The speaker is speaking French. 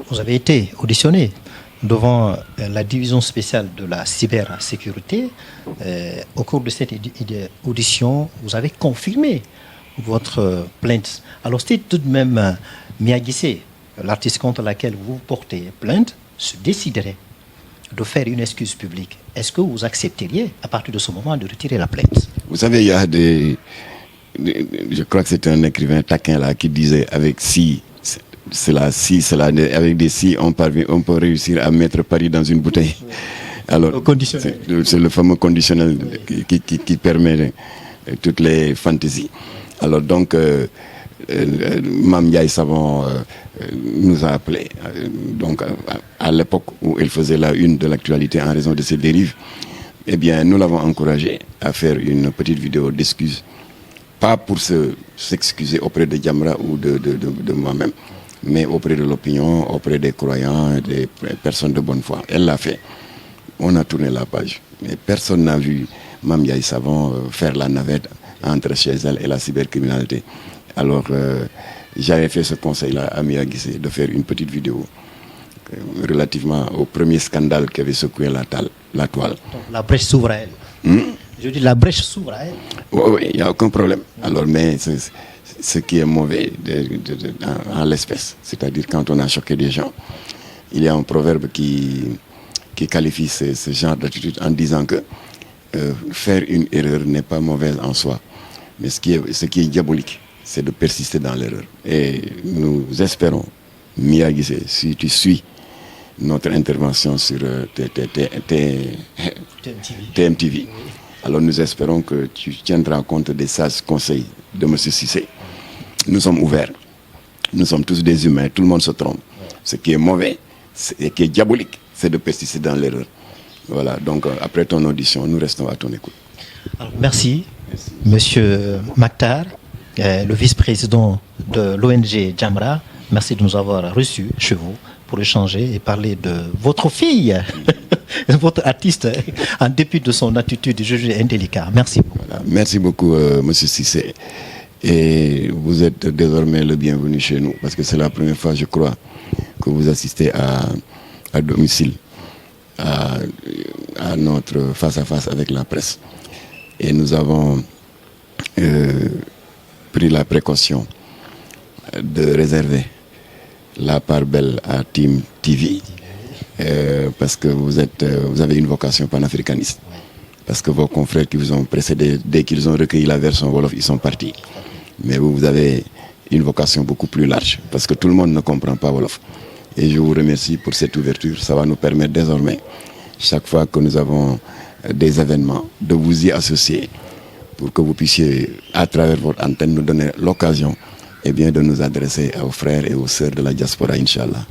vous avez été auditionné devant la division spéciale de la cybersécurité. Au cours de cette audition, vous avez confirmé votre plainte. Alors, si tout de même Mia Guissé, l'artiste contre laquelle vous portez plainte, se déciderait de faire une excuse publique, est-ce que vous accepteriez, à partir de ce moment, de retirer la plainte? Vous savez, il y a je crois que c'était un écrivain taquin là qui disait avec si avec des si on peut réussir à mettre Paris dans une bouteille. Alors, c'est le fameux conditionnel qui permet toutes les fantaisies. Alors donc, Mame Ndiaye Savon nous a appelés. Donc, à l'époque où elle faisait la une de l'actualité en raison de ses dérives, eh bien, nous l'avons encouragé à faire une petite vidéo d'excuses. Pas pour s'excuser auprès de Jamra ou de moi-même, mais auprès de l'opinion, auprès des croyants, des personnes de bonne foi. Elle l'a fait. On a tourné la page. Mais personne n'a vu Mame Ndiaye Savon faire la navette entre chez elle et la cybercriminalité. Alors, j'avais fait ce conseil-là à Mia Guissé de faire une petite vidéo relativement au premier scandale qui avait secoué la toile. Donc, la brèche s'ouvre à elle. Je dis la brèche s'ouvre à elle. Oui, il n'y a aucun problème. Alors, mais ce qui est mauvais en l'espèce, c'est-à-dire quand on a choqué des gens, il y a un proverbe qui qualifie ce genre d'attitude en disant que faire une erreur n'est pas mauvaise en soi. Mais ce qui est diabolique, c'est de persister dans l'erreur. Et nous espérons, Mia Guissé, si tu suis notre intervention sur TMTV, alors nous espérons que tu tiendras compte des sages conseils de M. Cissé. Nous sommes ouverts. Nous sommes tous des humains. Tout le monde se trompe. Ce qui est mauvais et qui est diabolique, c'est de persister dans l'erreur. Voilà. Donc, après ton audition, nous restons à ton écoute. Alors, merci, Monsieur Mactar, le vice-président de l'ONG Jamra. Merci de nous avoir reçus chez vous pour échanger et parler de votre fille, votre artiste, en dépit de son attitude jugée indélicate. Merci beaucoup. Voilà. Merci beaucoup, Monsieur Cissé. Et vous êtes désormais le bienvenu chez nous, parce que c'est la première fois, je crois, que vous assistez à domicile à notre face-à-face avec la presse. Et nous avons pris la précaution de réserver la part belle à Team TV, parce que vous avez une vocation panafricaniste. Parce que vos confrères qui vous ont précédé, dès qu'ils ont recueilli la version Wolof, ils sont partis. Mais vous avez une vocation beaucoup plus large, parce que tout le monde ne comprend pas Wolof. Et je vous remercie pour cette ouverture. Ça va nous permettre désormais, chaque fois que nous avons des événements, de vous y associer pour que vous puissiez, à travers votre antenne, nous donner l'occasion de nous adresser aux frères et aux sœurs de la diaspora, Inch'Allah.